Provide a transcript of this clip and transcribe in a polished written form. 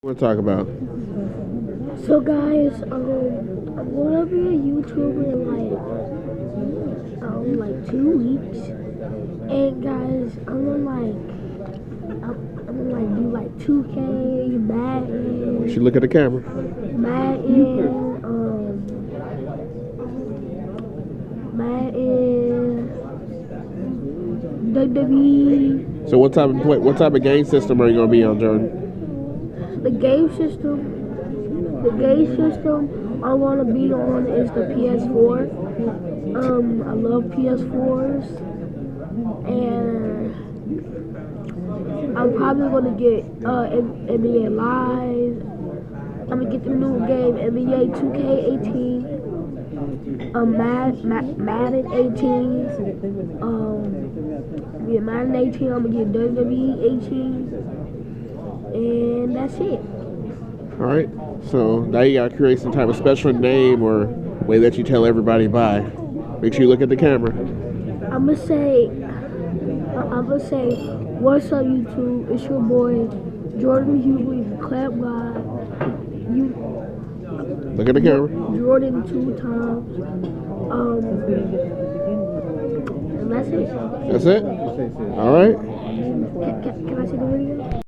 What to talk about? So guys, I'm gonna be a YouTuber in like 2 weeks, and guys, I'm gonna do like 2K, Madden, You should look at the camera. Madden, WWE. So what type of game system are you gonna be on, Jhordyn? The game system I want to be on is the PS4. I love PS4s, and I'm probably gonna get NBA Live. I'm gonna get the new game NBA 2K18, Madden 18, yeah, Madden 18. I'm gonna get WWE 18, and that's it. All right. So now you gotta create some type of special name or way that you tell everybody bye. Make sure you look at the camera. I'ma say, what's up, YouTube? It's your boy, Jhordyn Huguley, the clap guy. You Look at the camera. Jhordyn 2 times. And that's it. That's it. All right. Can I see the video?